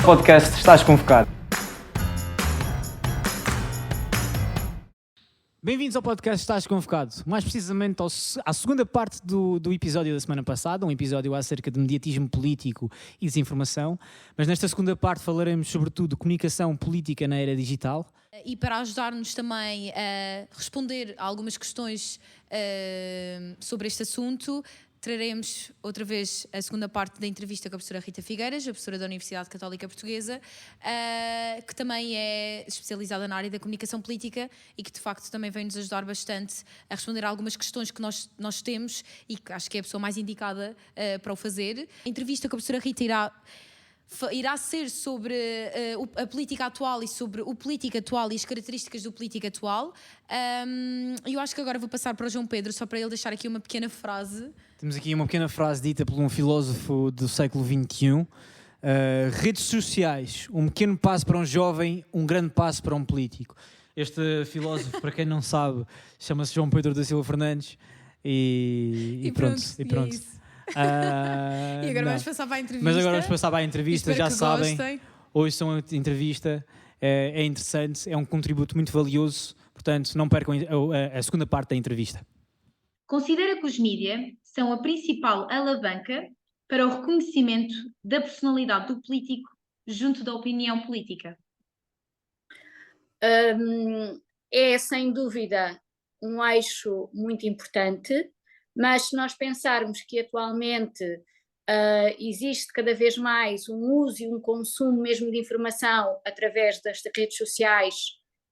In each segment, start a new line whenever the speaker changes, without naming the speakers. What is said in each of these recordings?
Podcast Estás Convocado.
Bem-vindos ao podcast Estás Convocado, mais precisamente à segunda parte do episódio da semana passada, um episódio acerca de mediatismo político e desinformação, mas nesta segunda parte falaremos sobretudo de comunicação política na era digital.
E para ajudar-nos também a responder a algumas questões sobre este assunto, traremos outra vez a segunda parte da entrevista com a professora Rita Figueiras, a professora da Universidade Católica Portuguesa, que também é especializada na área da comunicação política e que de facto também vem nos ajudar bastante a responder a algumas questões que nós temos e que acho que é a pessoa mais indicada para o fazer. A entrevista com a professora Rita irá ser sobre a política atual e sobre o político atual e as características do político atual. Eu acho que agora vou passar para o João Pedro, só para ele deixar aqui uma pequena frase.
Temos aqui uma pequena frase dita por um filósofo do século XXI. Redes sociais, um pequeno passo para um jovem, um grande passo para um político. Este filósofo, para quem não sabe, chama-se João Pedro da Silva Fernandes e pronto.
É isso. E agora vamos passar para a entrevista.
Mas agora vamos passar para a entrevista, já sabem.
Gostem.
Hoje são a entrevista, é interessante, é um contributo muito valioso, portanto não percam a segunda parte da entrevista.
Considera que os mídia são a principal alavanca para o reconhecimento da personalidade do político junto da opinião política?
É sem dúvida um eixo muito importante, mas se nós pensarmos que atualmente existe cada vez mais um uso e um consumo mesmo de informação através das redes sociais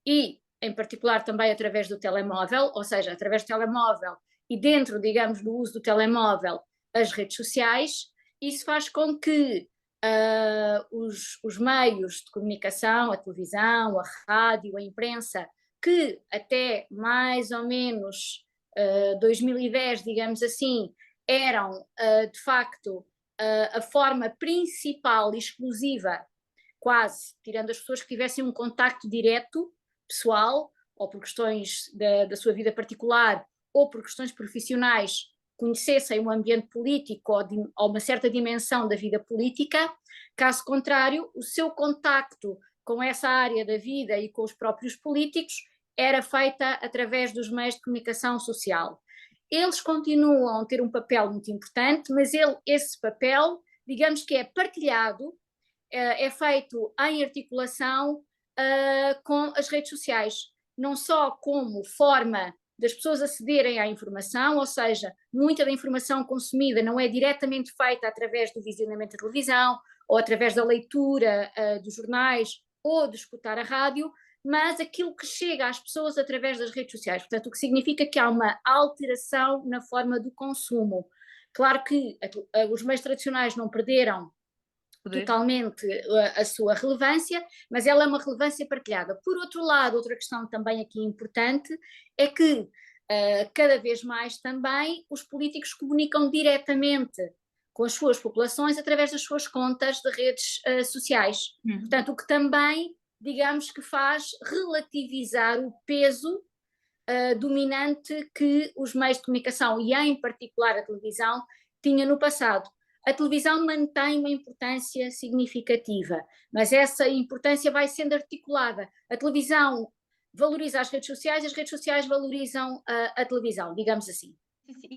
e, em particular, também através do telemóvel, ou seja, através do telemóvel e dentro, digamos, do uso do telemóvel, as redes sociais, isso faz com que os meios de comunicação, a televisão, a rádio, a imprensa, que até mais ou menos 2010, digamos assim, eram de facto a forma principal e exclusiva, quase, tirando as pessoas que tivessem um contacto direto, pessoal, ou por questões da sua vida particular, ou por questões profissionais, conhecessem o ambiente político ou uma certa dimensão da vida política. Caso contrário, o seu contacto com essa área da vida e com os próprios políticos era feita através dos meios de comunicação social. Eles continuam a ter um papel muito importante, mas esse papel, digamos que é partilhado, é feito em articulação com as redes sociais, não só como forma das pessoas acederem à informação, ou seja, muita da informação consumida não é diretamente feita através do visionamento da televisão, ou através da leitura dos jornais, ou de escutar a rádio, mas aquilo que chega às pessoas através das redes sociais. Portanto, o que significa que há uma alteração na forma do consumo. Claro que os meios tradicionais não perderam totalmente a sua relevância, mas ela é uma relevância partilhada. Por outro lado, outra questão também aqui importante é que cada vez mais também os políticos comunicam diretamente com as suas populações através das suas contas de redes sociais. Portanto, o que também, digamos que faz relativizar o peso dominante que os meios de comunicação, e em particular a televisão, tinha no passado. A televisão mantém uma importância significativa, mas essa importância vai sendo articulada. A televisão valoriza as redes sociais valorizam a televisão, digamos assim.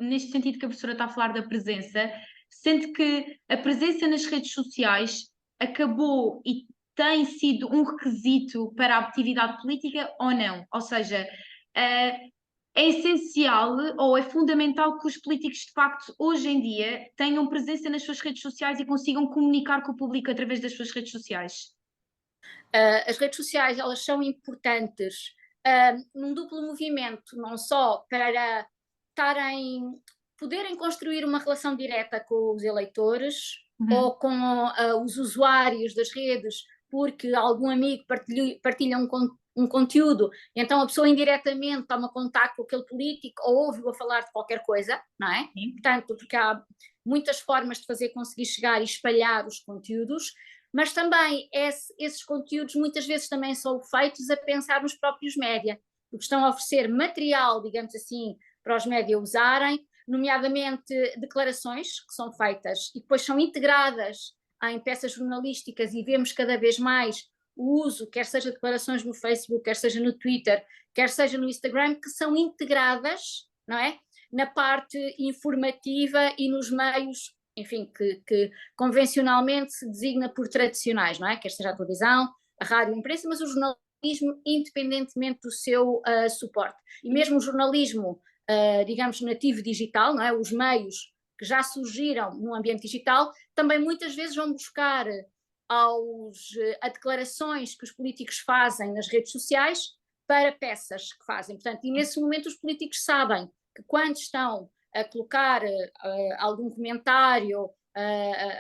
Neste sentido que a professora está a falar da presença, sente que a presença nas redes sociais acabou e tem sido um requisito para a atividade política ou não? Ou seja, é essencial ou é fundamental que os políticos, de facto, hoje em dia, tenham presença nas suas redes sociais e consigam comunicar com o público através das suas redes sociais?
As redes sociais, elas são importantes num duplo movimento, não só para poderem construir uma relação direta com os eleitores ou com os usuários das redes, porque algum amigo partilha um conteúdo, então a pessoa indiretamente toma contacto com aquele político ou ouve-o a falar de qualquer coisa, não é? Portanto, porque há muitas formas de conseguir chegar e espalhar os conteúdos, mas também esses conteúdos muitas vezes também são feitos a pensar nos próprios média, porque estão a oferecer material, digamos assim, para os média usarem, nomeadamente declarações que são feitas e depois são integradas em peças jornalísticas e vemos cada vez mais o uso, quer seja de declarações no Facebook, quer seja no Twitter, quer seja no Instagram, que são integradas, não é? Na parte informativa e nos meios, enfim, que convencionalmente se designa por tradicionais, não é? Quer seja a televisão, a rádio, a imprensa, mas o jornalismo, independentemente do seu suporte. E mesmo o jornalismo, digamos, nativo digital, não é? Os meios que já surgiram no ambiente digital, também muitas vezes vão buscar a declarações que os políticos fazem nas redes sociais para peças que fazem. Portanto, e nesse momento os políticos sabem que quando estão a colocar algum comentário,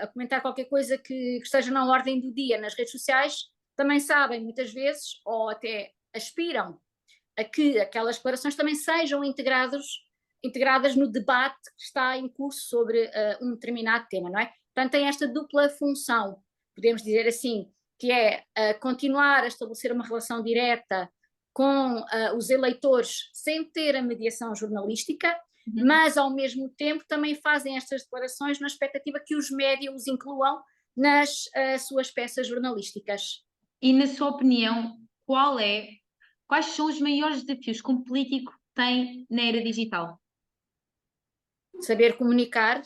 a comentar qualquer coisa que esteja na ordem do dia nas redes sociais, também sabem muitas vezes, ou até aspiram a que aquelas declarações também sejam integradas no debate que está em curso sobre um determinado tema, não é? Portanto, tem esta dupla função, podemos dizer assim, que é continuar a estabelecer uma relação direta com os eleitores sem ter a mediação jornalística, mas ao mesmo tempo também fazem estas declarações na expectativa que os médias os incluam nas suas peças jornalísticas.
E na sua opinião, quais são os maiores desafios que um político tem na era digital?
Saber comunicar,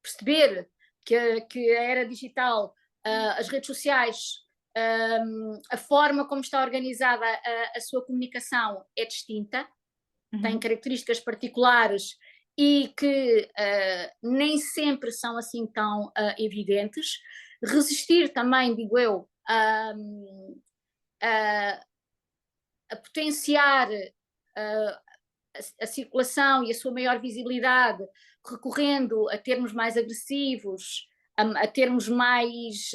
perceber que a era digital, as redes sociais, a forma como está organizada a sua comunicação é distinta, tem características particulares e que nem sempre são assim tão evidentes. Resistir também, digo eu, a potenciar a circulação e a sua maior visibilidade, recorrendo a termos mais agressivos, a termos mais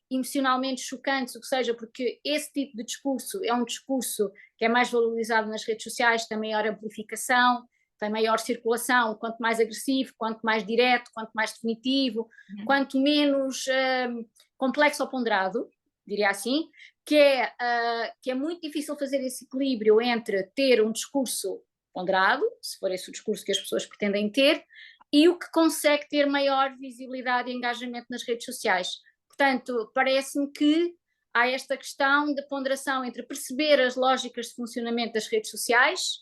emocionalmente chocantes, o que seja, porque esse tipo de discurso é um discurso que é mais valorizado nas redes sociais, tem maior amplificação, tem maior circulação, quanto mais agressivo, quanto mais direto, quanto mais definitivo, quanto menos complexo ou ponderado, diria assim, que é muito difícil fazer esse equilíbrio entre ter um discurso ponderado, se for esse o discurso que as pessoas pretendem ter, e o que consegue ter maior visibilidade e engajamento nas redes sociais. Portanto, parece-me que há esta questão de ponderação entre perceber as lógicas de funcionamento das redes sociais,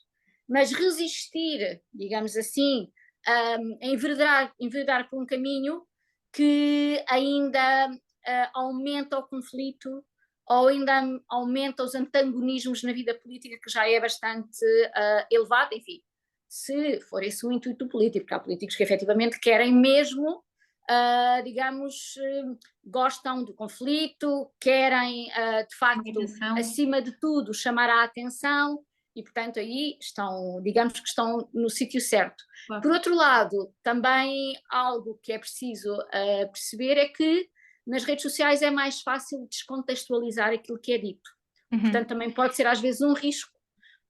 mas resistir, digamos assim, a enveredar por um caminho que ainda aumenta o conflito ou ainda aumenta os antagonismos na vida política, que já é bastante elevado, enfim, se for esse o intuito político, porque há políticos que efetivamente querem mesmo, digamos, gostam do conflito, querem, de facto, acima de tudo, chamar a atenção e, portanto, aí estão, digamos que estão no sítio certo. Claro. Por outro lado, também algo que é preciso perceber é que nas redes sociais é mais fácil descontextualizar aquilo que é dito. Portanto, também pode ser às vezes um risco,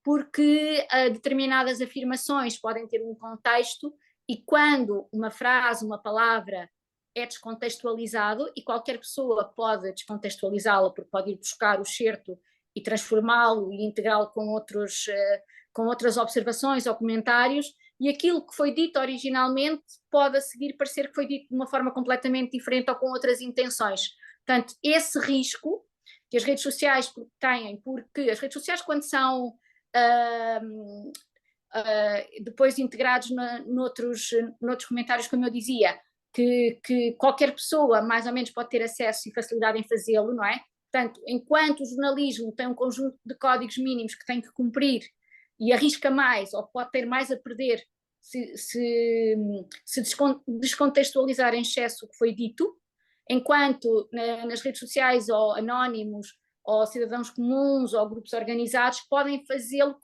porque determinadas afirmações podem ter um contexto e quando uma frase, uma palavra é descontextualizado, e qualquer pessoa pode descontextualizá-la porque pode ir buscar o certo e transformá-lo e integrá-lo com outras observações ou comentários, e aquilo que foi dito originalmente pode a seguir parecer que foi dito de uma forma completamente diferente ou com outras intenções. Portanto, esse risco que as redes sociais têm, porque as redes sociais, quando são depois integrados noutros comentários, como eu dizia, que qualquer pessoa mais ou menos pode ter acesso e facilidade em fazê-lo, não é? Portanto, enquanto o jornalismo tem um conjunto de códigos mínimos que tem que cumprir e arrisca mais ou pode ter mais a perder se descontextualizar em excesso o que foi dito, enquanto nas redes sociais ou anónimos ou cidadãos comuns ou grupos organizados podem fazê-lo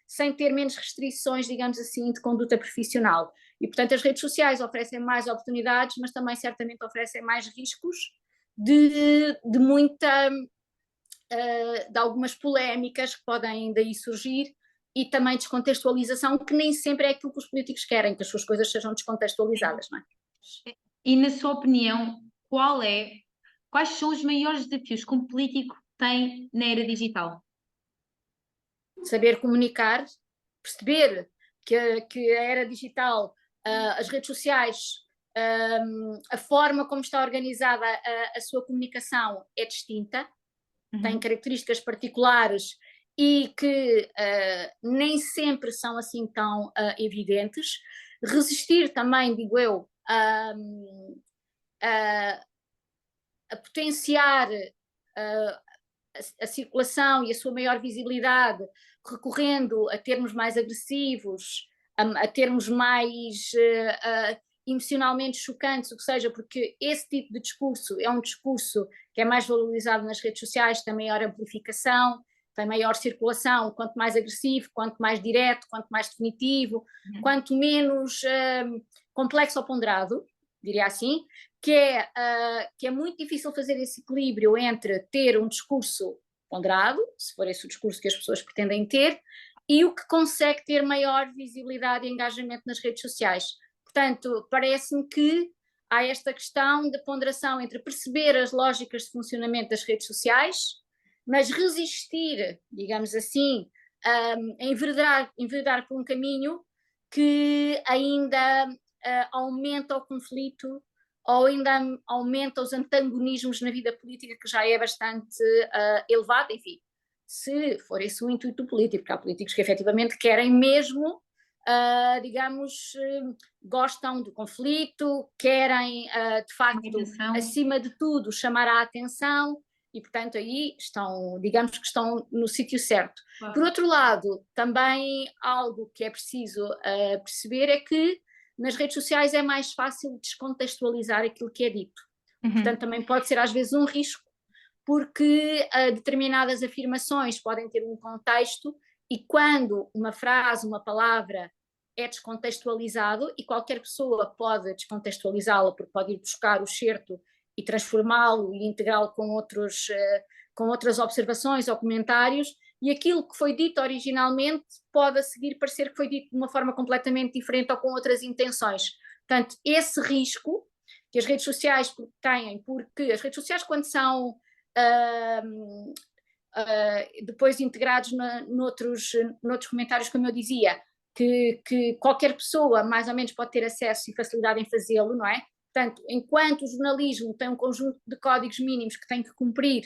sem ter menos restrições, digamos assim, de conduta profissional. E, portanto, as redes sociais oferecem mais oportunidades, mas também certamente oferecem mais riscos de algumas polémicas que podem daí surgir e também descontextualização, que nem sempre é aquilo que os políticos querem, que as suas coisas sejam descontextualizadas, não é?
E na sua opinião, quais são os maiores desafios que um político tem na era digital?
Saber comunicar, perceber que a era digital, as redes sociais a forma como está organizada a sua comunicação é distinta, tem características particulares e que nem sempre são assim tão evidentes. Resistir também, digo eu, a potenciar a circulação e a sua maior visibilidade, recorrendo a termos mais agressivos, a termos mais emocionalmente chocantes, o que seja, porque esse tipo de discurso é um discurso que é mais valorizado nas redes sociais, tem maior amplificação, tem maior circulação, quanto mais agressivo, quanto mais direto, quanto mais definitivo, quanto menos complexo ou ponderado, diria assim, que é muito difícil fazer esse equilíbrio entre ter um discurso ponderado, se for esse o discurso que as pessoas pretendem ter, e o que consegue ter maior visibilidade e engajamento nas redes sociais. Portanto, parece-me que há esta questão de ponderação entre perceber as lógicas de funcionamento das redes sociais, mas resistir, digamos assim, a enveredar por um caminho que ainda aumenta o conflito ou ainda aumenta os antagonismos na vida política, que já é bastante elevado, enfim, se for esse o intuito político, porque há políticos que efetivamente querem mesmo, digamos, gostam do conflito, querem, de facto, acima de tudo, chamar a atenção, e, portanto, aí estão, digamos que estão no sítio certo. Claro. Por outro lado, também algo que é preciso perceber é que nas redes sociais é mais fácil descontextualizar aquilo que é dito. Portanto, também pode ser às vezes um risco, porque determinadas afirmações podem ter um contexto e quando uma frase, uma palavra é descontextualizado, e qualquer pessoa pode descontextualizá-la porque pode ir buscar o excerto e transformá-lo e integrá-lo com outras observações ou comentários, e aquilo que foi dito originalmente pode a seguir parecer que foi dito de uma forma completamente diferente ou com outras intenções. Portanto, esse risco que as redes sociais têm, porque as redes sociais, quando são depois integrados noutros comentários, como eu dizia, que qualquer pessoa mais ou menos pode ter acesso e facilidade em fazê-lo, não é? Portanto, enquanto o jornalismo tem um conjunto de códigos mínimos que tem que cumprir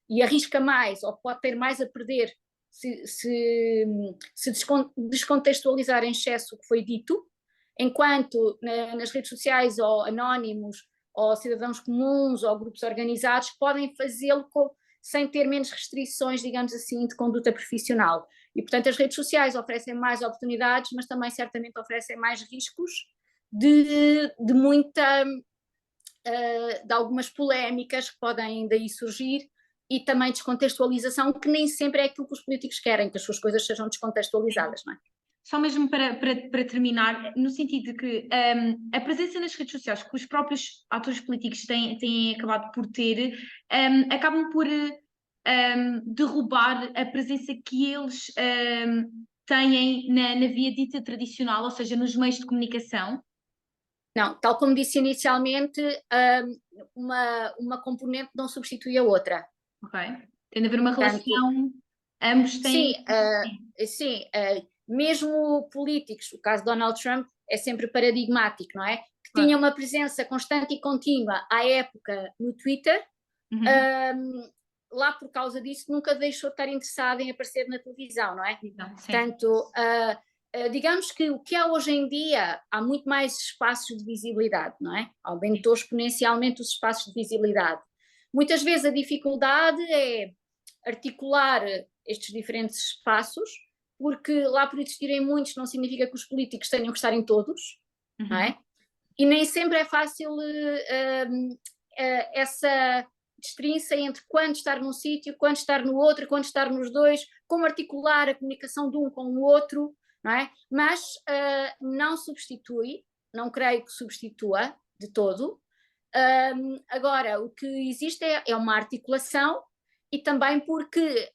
e arrisca mais ou pode ter mais a perder se descontextualizar em excesso o que foi dito, enquanto nas redes sociais ou anónimos ou cidadãos comuns ou grupos organizados podem fazê-lo sem ter menos restrições, digamos assim, de conduta profissional. E, portanto, as redes sociais oferecem mais oportunidades, mas também certamente oferecem mais riscos de algumas polémicas que podem daí surgir e também descontextualização, que nem sempre é aquilo que os políticos querem, que as suas coisas sejam descontextualizadas, não é?
Só mesmo para terminar, no sentido de que a presença nas redes sociais que os próprios atores políticos têm acabado por ter, acabam por derrubar a presença que eles têm na via dita tradicional, ou seja, nos meios de comunicação.
Não, tal como disse inicialmente, uma componente não substitui a outra.
Ok. Tem de haver uma relação, ambos têm...
Sim, mesmo políticos, o caso de Donald Trump é sempre paradigmático, não é? Que tinha uma presença constante e contínua à época no Twitter, lá por causa disso nunca deixou de estar interessado em aparecer na televisão, não é? Portanto, digamos que o que há hoje em dia, há muito mais espaços de visibilidade, não é? Aumentou exponencialmente os espaços de visibilidade. Muitas vezes a dificuldade é articular estes diferentes espaços, porque lá por existirem muitos não significa que os políticos tenham que estar em todos, não é? E nem sempre é fácil essa destrinça entre quando estar num sítio, quando estar no outro, quando estar nos dois, como articular a comunicação de um com o outro, não é? Mas não substitui, não creio que substitua de todo. Agora, o que existe é uma articulação e também porque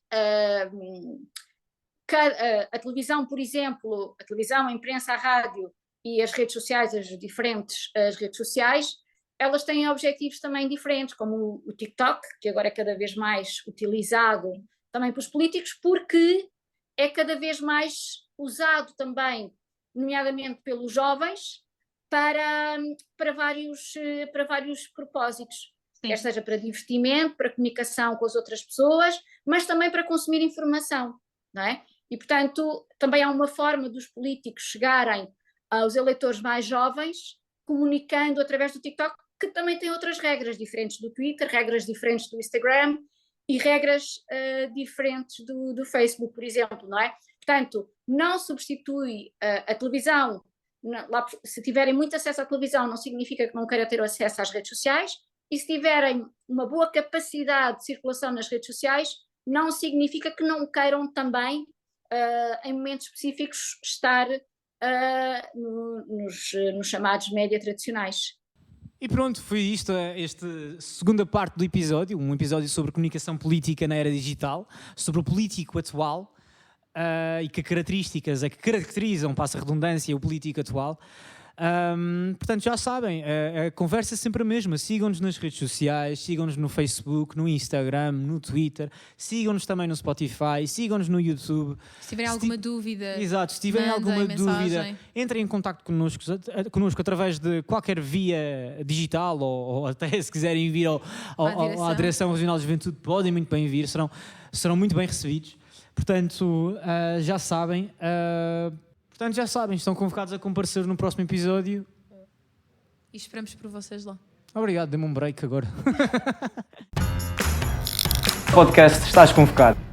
a televisão, por exemplo, a televisão, a imprensa, a rádio e as redes sociais, as redes sociais, elas têm objetivos também diferentes, como o TikTok, que agora é cada vez mais utilizado também pelos políticos, porque é cada vez mais usado também, nomeadamente pelos jovens, para vários propósitos.
Sim.
Quer seja para divertimento, para comunicação com as outras pessoas, mas também para consumir informação, não é? E, portanto, também há uma forma dos políticos chegarem aos eleitores mais jovens, comunicando através do TikTok, que também tem outras regras diferentes do Twitter, regras diferentes do Instagram e regras diferentes do Facebook, por exemplo, não é? Portanto, não substitui a televisão. Se tiverem muito acesso à televisão, não significa que não queiram ter acesso às redes sociais, e se tiverem uma boa capacidade de circulação nas redes sociais, não significa que não queiram também, em momentos específicos, estar nos chamados média tradicionais.
E pronto, foi isto, esta segunda parte do episódio, um episódio sobre comunicação política na era digital, sobre o político atual e que características é que caracterizam, passa a redundância, o político atual. Portanto, já sabem, a conversa é sempre a mesma. Sigam-nos nas redes sociais, sigam-nos no Facebook, no Instagram, no Twitter, sigam-nos também no Spotify, sigam-nos no YouTube.
Se tiverem alguma dúvida,
exato, se tiverem alguma dúvida, entrem em contacto connosco através de qualquer via digital ou até se quiserem vir à Direção Regional de Juventude, podem muito bem vir, serão muito bem recebidos. Portanto, já sabem. Portanto, já sabem, estão convocados a comparecer no próximo episódio.
E esperamos por vocês lá.
Obrigado, dê-me um break agora.
Podcast, estás convocado.